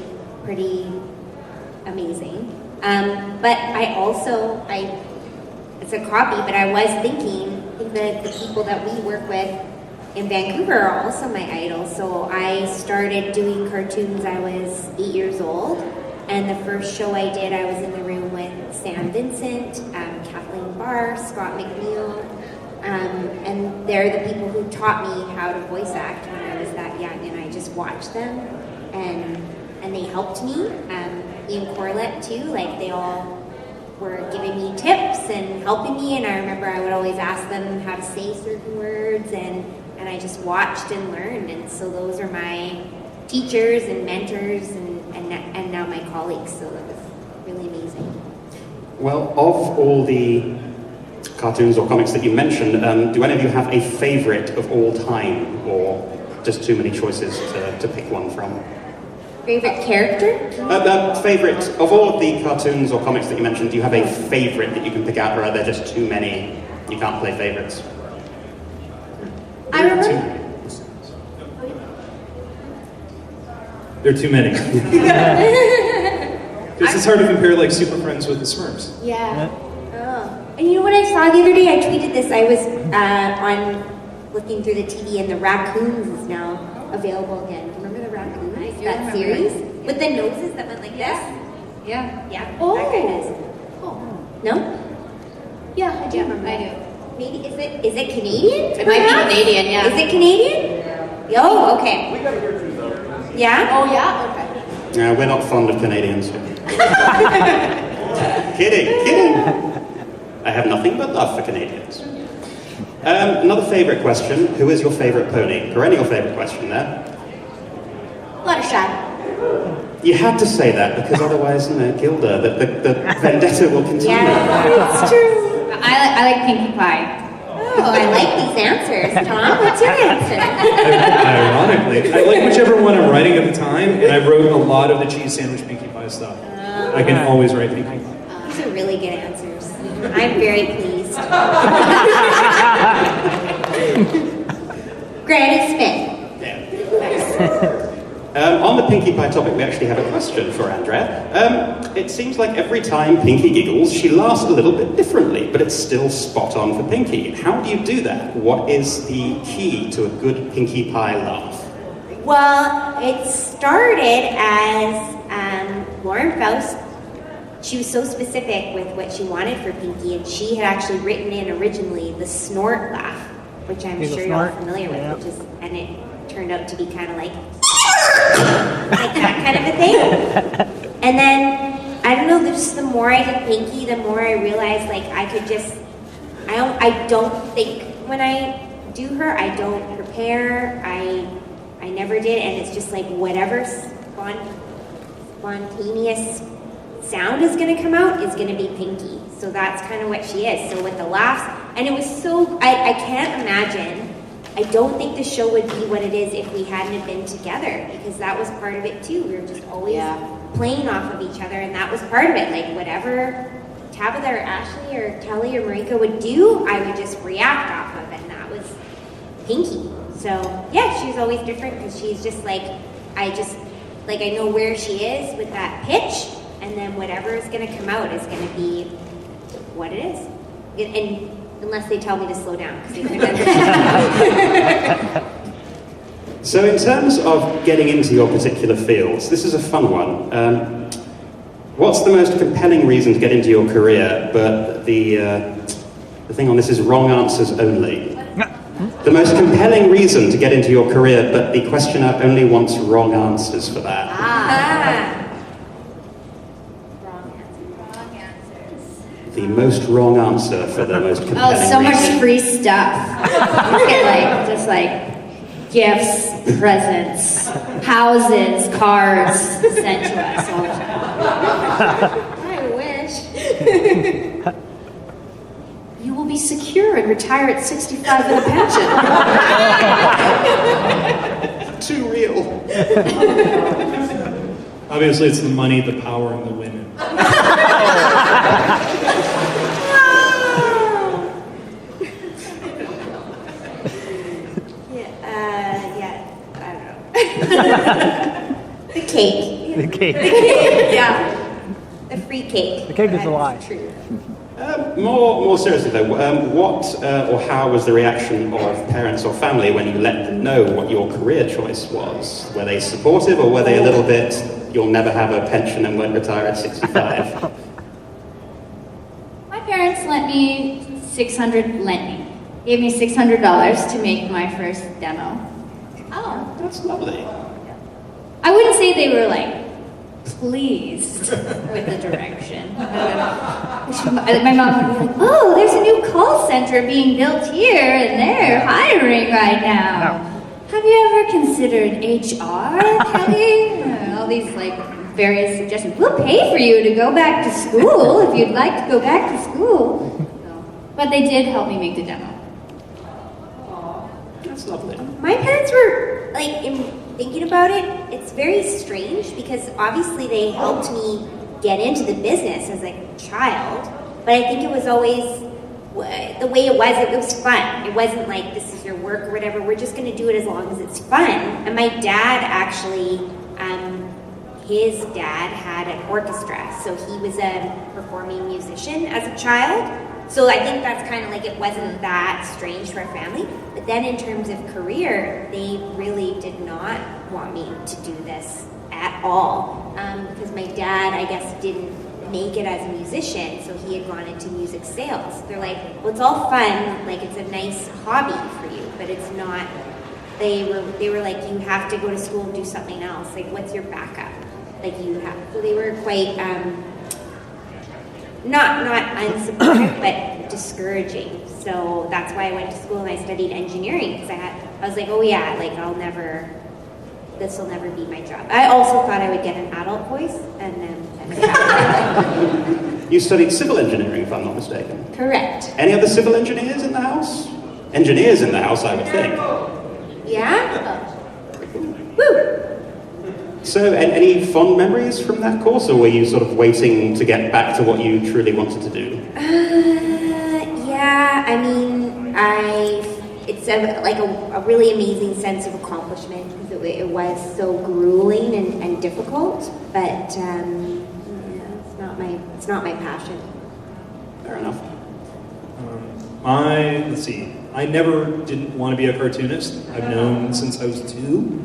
amazing. But it's a copy, but I was thinking that the people that we work with in Vancouver are also my idols. So I started doing cartoons, I was 8 years old. And the first show I did, I was in the room with Sam Vincent, Kathleen Barr, Scott McNeil, and they're the people who taught me how to voice act when I was that young, and I just watched them, and they helped me. Ian Corlett too, like they all were giving me tips and helping me, and I remember I would always ask them how to say certain words, and I just watched and learned, and so those are my teachers and mentors and now my colleagues, so it was really amazing. Well, of all the cartoons or comics that you mentioned, do any of you have a favorite of all time, or just too many choices to pick one from? Favorite character? Favorite of all of the cartoons or comics that you mentioned, do you have a favorite that you can pick out, or are there just too many you can't play favorites? I remember. There are too many. Because it's hard to compare like Super Friends with the Smurfs. Yeah. Oh. And you know what I saw the other day? I tweeted this. I was on looking through the TV, and the Raccoons is now available again. Do you remember the Raccoons? That series with the noses that went like this. Yeah. Yeah. Oh. That kind of. Oh. No. Yeah, I do remember. I do. Maybe is it Canadian? It might be Canadian, yeah. Is it Canadian? Oh, okay. We got to hear too, though. Yeah. Oh, yeah? Okay. Yeah, we're not fond of Canadians. Kidding. I have nothing but love for Canadians. Another favourite question. Who is your favourite pony? Perennial favourite question there. Fluttershy. You had to say that, because otherwise, Gilda, the vendetta will continue. Yeah, it's true. I like Pinkie Pie. Oh, I like these answers. Tom, what's your answer? Ironically, I like whichever one I'm writing at the time, and I wrote a lot of the cheese sandwich Pinkie Pie stuff. I can always write Pinkie Pie. These are really good answers. I'm very pleased. Granny Smith. On the Pinkie Pie topic, we actually have a question for Andrea. It seems like every time Pinkie giggles, she laughs a little bit differently, but it's still spot on for Pinkie. How do you do that? What is the key to a good Pinkie Pie laugh? Well, it started as Lauren Faust. She was so specific with what she wanted for Pinkie, and she had actually written in originally the snort laugh, which I'm sure you're all familiar with, and it turned out to be kind of like that kind of a thing. And then, I don't know, just the more I did Pinkie, the more I realized like I could just, I don't think when I do her, I don't prepare, I never did, and it's just like whatever spontaneous sound is going to come out is going to be Pinkie. So that's kind of what she is. So with the laughs, and it was so, I can't imagine, I don't think the show would be what it is if we hadn't been together, because that was part of it too. We were just always playing off of each other, and that was part of it. Like whatever Tabitha or Ashley or Kelly or Marika would do, I would just react off of, and that was Pinkie. So yeah, she's always different because she's just like, I know where she is with that pitch, and then whatever is going to come out is going to be what it is. And unless they tell me to slow down, because they couldn't understand. So in terms of getting into your particular fields, this is a fun one. What's the most compelling reason to get into your career, but the thing on this is wrong answers only? The most compelling reason to get into your career, but the questioner only wants wrong answers for that. Wrong answers. The most wrong answer for the most compelling Oh, so much reason. free stuff. You get like gifts, presents, houses, cars sent to us all the time. I wish. You will be secure and retire at 65 with a pension. Too real. Obviously, it's the money, the power, and the women. I don't know. The cake. The cake. Yeah. The free cake. The cake is a lie. That's true. More seriously though, what or how was the reaction of parents or family when you let them know what your career choice was? Were they supportive, or were they a little bit, you'll never have a pension and won't retire at 65? My parents gave me $600 to make my first demo. Oh. That's lovely. I wouldn't say they were like pleased with the direction. My mom would be like, "Oh, there's a new call center being built here, and they're hiring right now. Have you ever considered HR, Kelly?" All these like various suggestions. We'll pay for you to go back to school if you'd like to go back to school. So, but they did help me make the demo. That's lovely. My parents were, like, thinking about it, it's very strange because obviously they helped me get into the business as a child, but I think it was always the way it was fun. It wasn't like, this is your work or whatever, we're just going to do it as long as it's fun. And my dad actually, his dad had an orchestra, so he was a performing musician as a child. So I think that's kind of like, it wasn't that strange for our family. But then in terms of career, they really did not want me to do this at all. Because my dad, I guess, didn't make it as a musician, so he had gone into music sales. They're like, well, it's all fun, like it's a nice hobby for you, but it's not, they were like, you have to go to school and do something else. Like, what's your backup? Like, you have, so they were quite, not unsupportive, but discouraging. So that's why I went to school and I studied engineering, because I was like, oh yeah, like this will never be my job. I also thought I would get an adult voice, and then You studied civil engineering, if I'm not mistaken. correct. Any other civil engineers in the house? Engineers in the house, I would think. Yeah? Woo! So, any fond memories from that course, or were you sort of waiting to get back to what you truly wanted to do? Yeah, I mean, it's a really amazing sense of accomplishment, because it was so grueling and difficult, but yeah, it's not my passion. Fair enough. Let's see. I never didn't want to be a cartoonist. I've known since I was 2.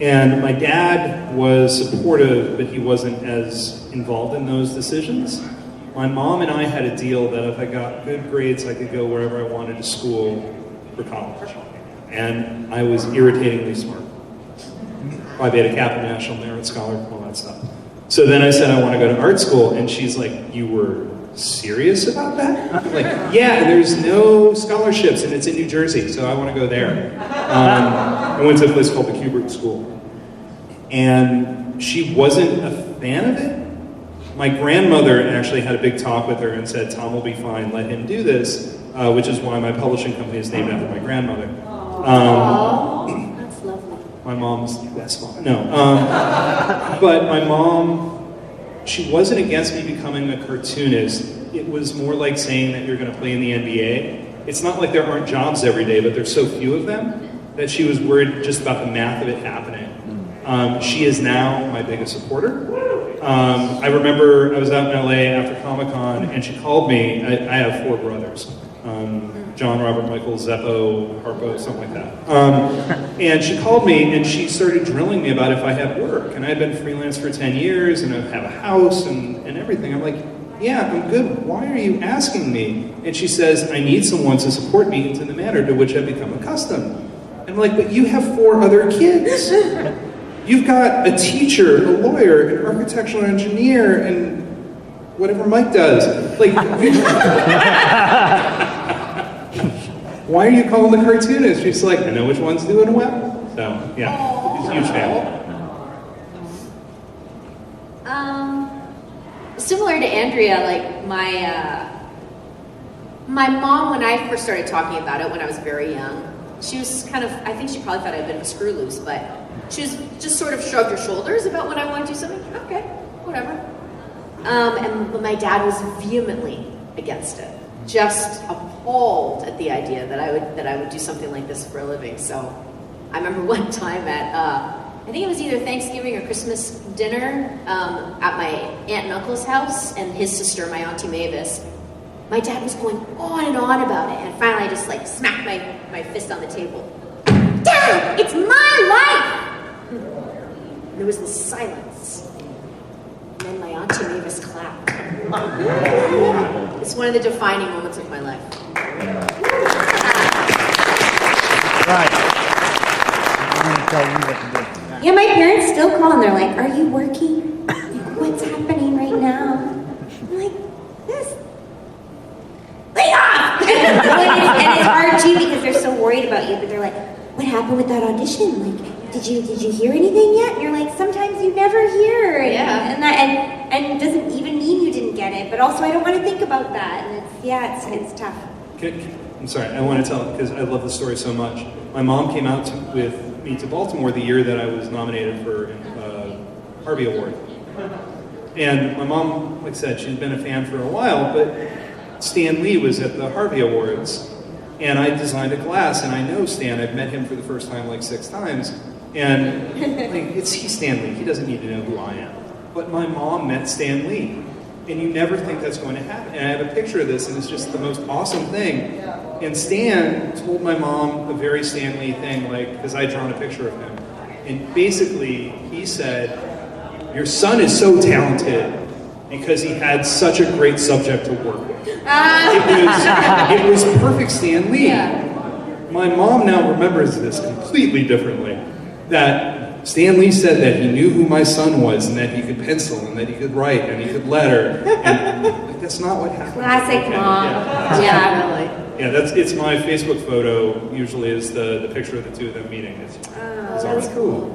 And my dad was supportive, but he wasn't as involved in those decisions. My mom and I had a deal that if I got good grades, I could go wherever I wanted to school for college. And I was irritatingly smart. Phi Beta Kappa, National Merit Scholar, all that stuff. So then I said I want to go to art school, and she's like, "You were serious about that?" I'm like, "Yeah, there's no scholarships, and it's in New Jersey, so I want to go there." I went to a place called the Kubert School, and she wasn't a fan of it. My grandmother actually had a big talk with her and said, "Tom will be fine, let him do this," which is why my publishing company is named after my grandmother. That's lovely. My mom's the best mom. No. But my mom, she wasn't against me becoming a cartoonist. It was more like saying that you're going to play in the NBA. It's not like there aren't jobs every day, but there's so few of them that she was worried just about the math of it happening. She is now my biggest supporter. I remember I was out in LA after Comic-Con, and she called me. I have 4 brothers. John, Robert, Michael, Zeppo, Harpo, something like that. And she called me and she started drilling me about if I had work. And I had been freelance for 10 years and I have a house and everything. I'm like, yeah, I'm good. Why are you asking me? And she says, I need someone to support me into the manner to which I've become accustomed. And I'm like, but you have 4 other kids. You've got a teacher, a lawyer, an architectural engineer, and whatever Mike does. Like, why are you calling the cartoonist? She's like, I know which one's doing well. So, yeah, she's a huge fan. Similar to Andrea, like my mom, when I first started talking about it when I was very young, she was kind of, I think she probably thought I'd been a screw loose, but she was just sort of shrugged her shoulders about when I wanted to do something. Okay, whatever. But my dad was vehemently against it, just appalled at the idea that I would do something like this for a living. So I remember one time at I think it was either Thanksgiving or Christmas dinner at my aunt and uncle's house, and his sister, my auntie Mavis. My dad was going on and on about it, and finally I just like smacked my fist on the table. Dad, it's my life! And there was this silence. And then my auntie Mavis clapped. It's one of the defining moments of my life. Right. I'm going to tell you what to do. Yeah, my parents still call and they're like, "Are you working? What's happening right now?" I'm like, "This. Lay off!" And it's hard too because they're so worried about you, but they're like, "What happened with that audition? Like, did you hear anything yet?" And you're like, "Sometimes you never hear." And it doesn't even mean you didn't get it, but also I don't want to think about that. And it's tough. I'm sorry, I want to tell, because I love the story so much. My mom came out with me to Baltimore the year that I was nominated for a Harvey Award. And my mom, like I said, she's been a fan for a while, but Stan Lee was at the Harvey Awards, and I designed a glass, and I know Stan. I've met him for the first time like 6 times, and like, he's Stan Lee. He doesn't need to know who I am. But my mom met Stan Lee, and you never think that's going to happen. And I have a picture of this, and it's just the most awesome thing. And Stan told my mom a very Stan Lee thing, like, because I'd drawn a picture of him. And basically, he said, "Your son is so talented because he had such a great subject to work with." It was perfect Stan Lee. Yeah. My mom now remembers this completely differently. That Stan Lee said that he knew who my son was, and that he could pencil, and that he could write, and he could letter. And that's not what happened. Classic mom. Yeah, really. Yeah, it's my Facebook photo. Usually is the picture of the two of them meeting. It's That's cool.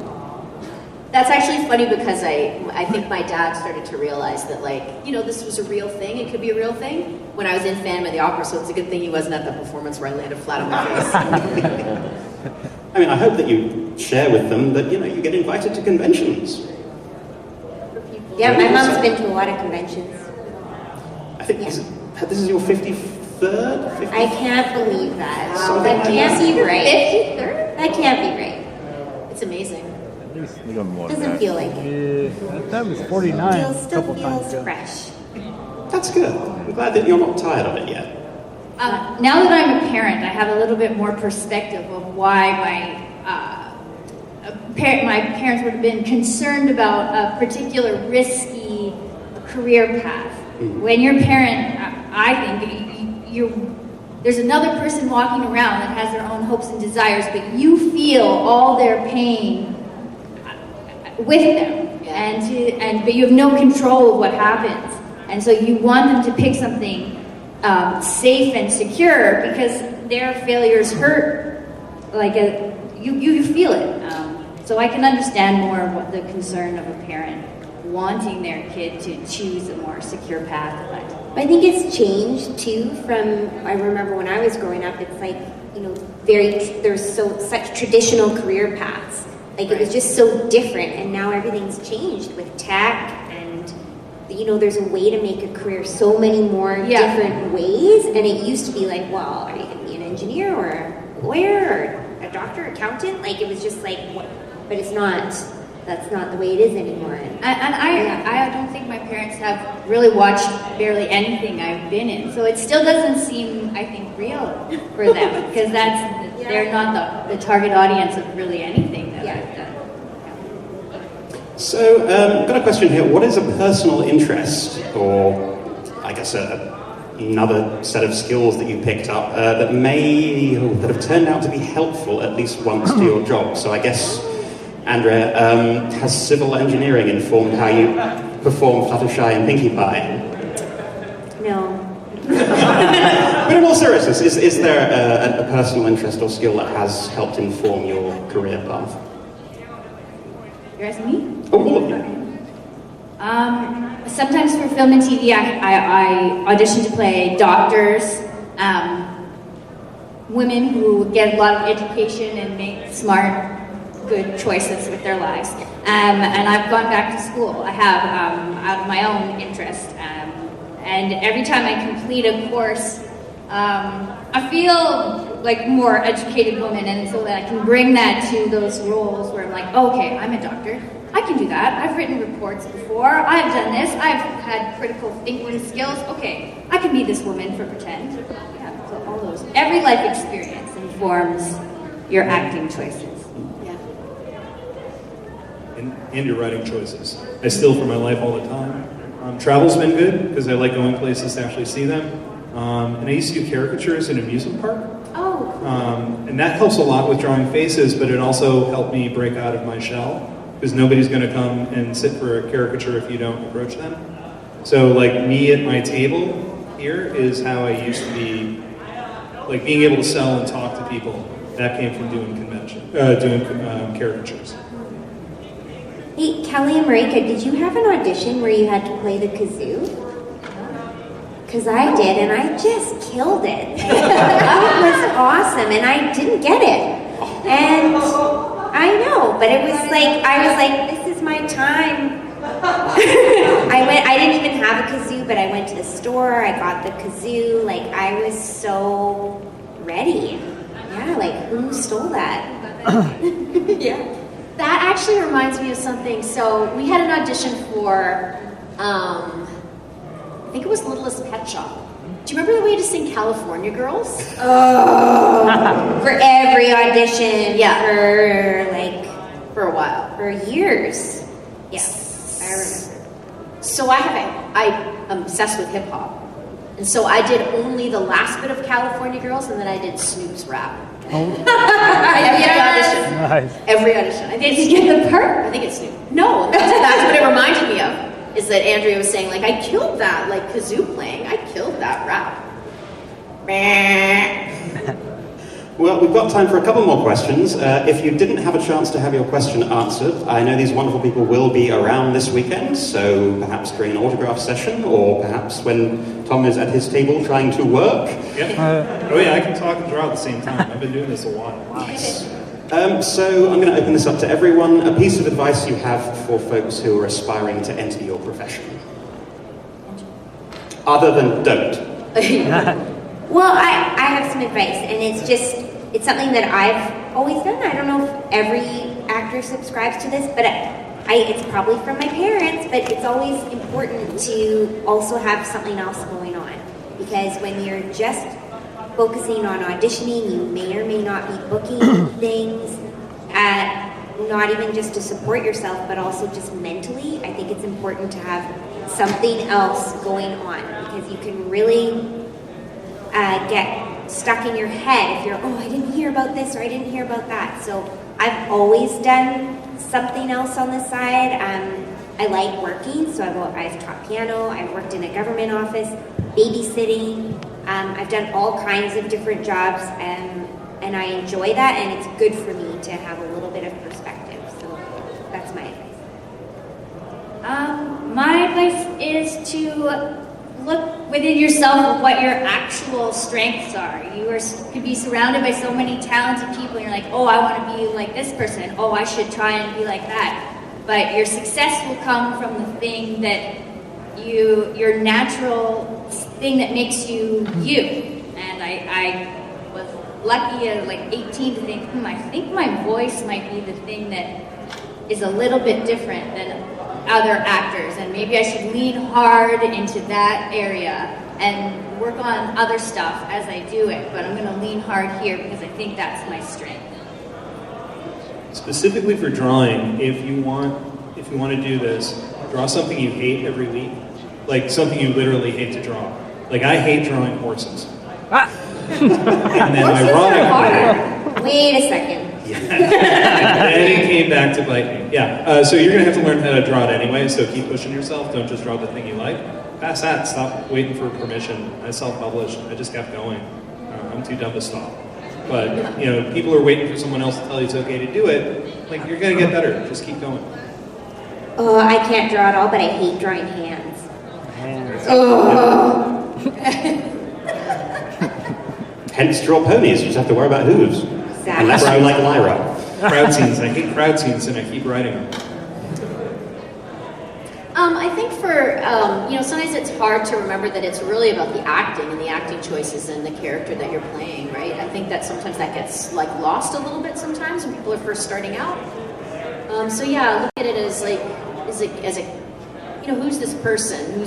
That's actually funny because I think my dad started to realize that, like, this was a real thing. It could be a real thing when I was in Phantom of the Opera, so it's a good thing he wasn't at the performance where I landed flat on my face. I mean, I hope that you share with them that, you get invited to conventions. Yeah, my mom's been to a lot of conventions. I think this is your 53rd? I can't believe that. Something That like can't be right. 53rd? That can't be right. It's amazing. At least a little more than Doesn't that. feel like it. Yeah, that was 49 a Still couple times feels ago. fresh. That's good. I'm glad that you're not tired of it yet. Now that I'm a parent, I have a little bit more perspective of why my parents would have been concerned about a particular risky career path. When you're a parent, I think there's another person walking around that has their own hopes and desires, but you feel all their pain with them, but you have no control of what happens, and so you want them to pick something safe and secure because their failures hurt. You feel it. So I can understand more of what the concern of a parent wanting their kid to choose a more secure path. But I think it's changed too from, I remember when I was growing up, it's like, there's such traditional career paths. Like it was just so different, and now everything's changed with tech, and there's a way to make a career so many more different ways. And it used to be like, well, are you going to be an engineer or a lawyer or a doctor, accountant? Like it was just like, what? But it's not. That's not the way it is anymore. And I don't think my parents have really watched barely anything I've been in, so it still doesn't seem, I think, real for them because they're not the target audience of really anything that I've done. So, I've got a question here. What is a personal interest, or I guess another set of skills that you picked up that have turned out to be helpful at least once to your job? So I guess, Andrea, has civil engineering informed how you perform Fluttershy and Pinkie Pie? No. But in all seriousness, is there a personal interest or skill that has helped inform your career path? You're asking me? Oh, all of you. Sometimes for film and TV, I audition to play doctors, women who get a lot of education and make smart, good choices with their lives. And I've gone back to school. I have, out of my own interest. And every time I complete a course, I feel like more educated woman, and so that I can bring that to those roles where I'm like, okay, I'm a doctor. I can do that. I've written reports before. I've done this. I've had critical thinking skills. Okay, I can be this woman for pretend. Yeah, so all those. Every life experience informs your acting choices. Yeah. And your writing choices. I steal from my life all the time. Travel's been good because I like going places to actually see them. And I used to do caricatures in an amusement park. Oh. And that helps a lot with drawing faces, but it also helped me break out of my shell because nobody's going to come and sit for a caricature if you don't approach them. So like me at my table here is how I used to be, like being able to sell and talk to people. That came from doing caricatures. Hey, Kelly and Marika, did you have an audition where you had to play the kazoo? Because I did, and I just killed it. It was awesome, and I didn't get it. And I know, but it was like, I was like, this is my time. I didn't even have a kazoo, but I went to the store, I got the kazoo, like I was so ready. Yeah, like who stole that? Yeah. That actually reminds me of something. So we had an audition for, I think it was Littlest Pet Shop. Do you remember the way to sing California Girls? Oh, for every audition, Yeah. for For a while. for years. Yes, I remember. So I'm obsessed with hip hop. And so I did only the last bit of California Girls, and then I did Snoop's rap. Every audition. Nice. Every audition. Did you get the part? I think it's Snoop. No, that's what it reminded me of. Is that Andrea was saying, like, I killed that, like kazoo playing. I killed that rap. Well, we've got time for a couple more questions. If you didn't have a chance to have your question answered, I know these wonderful people will be around this weekend, so perhaps during an autograph session, or perhaps when Tom is at his table trying to work. Yep. Oh yeah, I can talk and draw at the same time. I've been doing this a while. So I'm going to open this up to everyone. A piece of advice you have for folks who are aspiring to enter your profession. Other than don't. Well, I have some advice, and it's something that I've always done. I don't know if every actor subscribes to this, but it's probably from my parents, but it's always important to also have something else going on. Because when you're just focusing on auditioning, you may or may not be booking things, not even just to support yourself, but also just mentally. I think it's important to have something else going on, because you can really get stuck in your head if you're, I didn't hear about this or I didn't hear about that. So I've always done something else on the side. I like working, so I've taught piano, I've worked in a government office, babysitting. I've done all kinds of different jobs, and I enjoy that, and it's good for me to have a little bit of perspective. So that's my advice. My advice is to look within yourself of what your actual strengths are. You could be surrounded by so many talented people, and you're like, I want to be like this person. I should try and be like that. But your success will come from the thing that your natural thing that makes you you. And I was lucky at like 18 to think, I think my voice might be the thing that is a little bit different than other actors, and maybe I should lean hard into that area and work on other stuff as I do it, but I'm going to lean hard here because I think that's my strength. Specifically for drawing, if you want to do this, draw something you hate every week, like something you literally hate to draw. Like I hate drawing horses. And then ironically, Wait a second. and it came back to bite me. Yeah, so you're going to have to learn how to draw it anyway, so keep pushing yourself. Don't just draw the thing you like. Pass that. Stop waiting for permission. I self-published. I just kept going. I'm too dumb to stop. But, people are waiting for someone else to tell you it's okay to do it. Like, you're going to get better. Just keep going. I can't draw at all, but I hate drawing hands. Hence draw ponies, you just have to worry about hooves. Exactly. Unless you like Lyra. Crowd scenes. I hate crowd scenes, and I keep writing them. I think for, sometimes it's hard to remember that it's really about the acting and the acting choices and the character that you're playing, right? I think that sometimes that gets like lost a little bit sometimes when people are first starting out. So yeah, look at it as like, who's this person?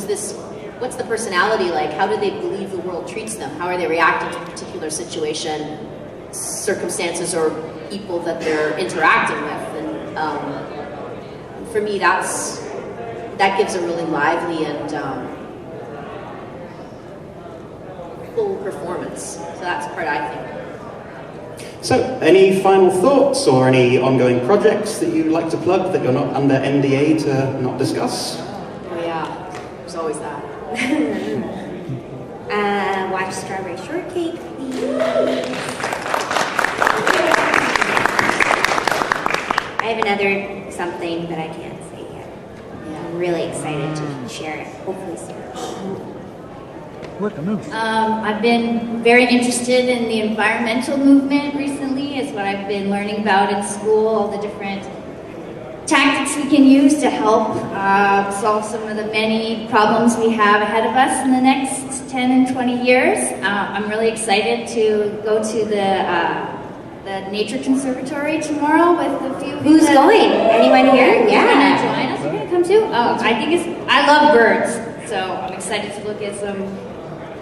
What's the personality like? How do they believe the world treats them? How are they reacting to a particular situation, circumstances, or people that they're interacting with? And for me, that gives a really lively and full performance. So that's the part I think. So, any final thoughts or any ongoing projects that you'd like to plug that you're not under NDA to not discuss? Oh yeah, there's always that. Watch Strawberry Shortcake, please. I have another something that I can't say yet. Yeah, I'm really excited to share it, hopefully soon. What the move? I've been very interested in the environmental movement recently. Is what I've been learning about in school, all the different tactics we can use to help solve some of the many problems we have ahead of us in the next 10 and 20 years. I'm really excited to go to the Nature Conservatory tomorrow with a few. Who's going? Anyone here? Yeah. Join us. You're gonna come too? Oh, I think I love birds, so I'm excited to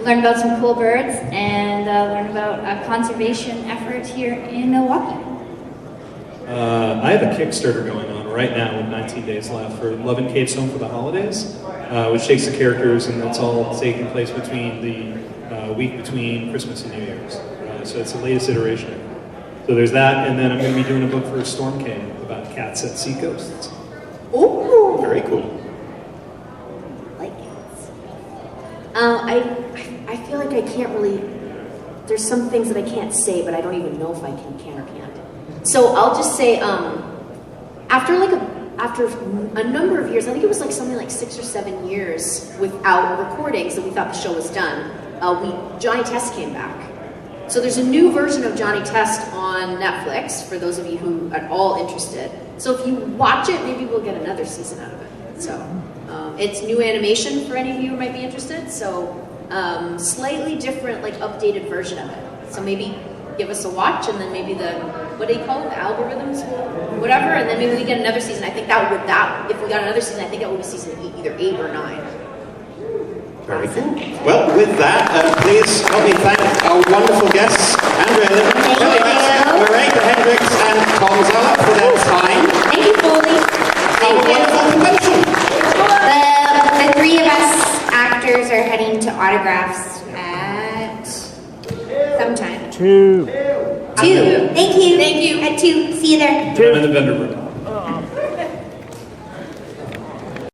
learn about some cool birds and learn about a conservation effort here in Milwaukee. I have a Kickstarter going on right now with 19 days left for Love and Kate's Home for the Holidays, which takes the characters and that's all taking place between the week between Christmas and New Year's. So it's the latest iteration. So there's that, and then I'm going to be doing a book for Storm King about cats at seacoasts. Ooh, Very cool. like cats. I feel like I can't really. There's some things that I can't say, but I don't even know if I can or can't. So I'll just say, after a number of years, I think it was like something like 6 or 7 years without recordings that we thought the show was done. Johnny Test came back. So there's a new version of Johnny Test on Netflix for those of you who are at all interested. So if you watch it, maybe we'll get another season out of it. So it's new animation for any of you who might be interested. So slightly different, like updated version of it. So maybe give us a watch, and then maybe what do you call it? The algorithms, whatever, and then maybe we get another season. I think if we got another season, I think it would be season either 8 or 9. Very cool. Well, with that, please help me thank our wonderful guests, Andrea Lippman, Kelly Metzger, Mareika Hendricks, and Tom Zala for their time. Thank you, Foley. Our wonderful convention. The three of us actors are heading to autographs at sometime. 2. 2. Thank you. Thank you. At 2. See you there. I'm in the vendor room.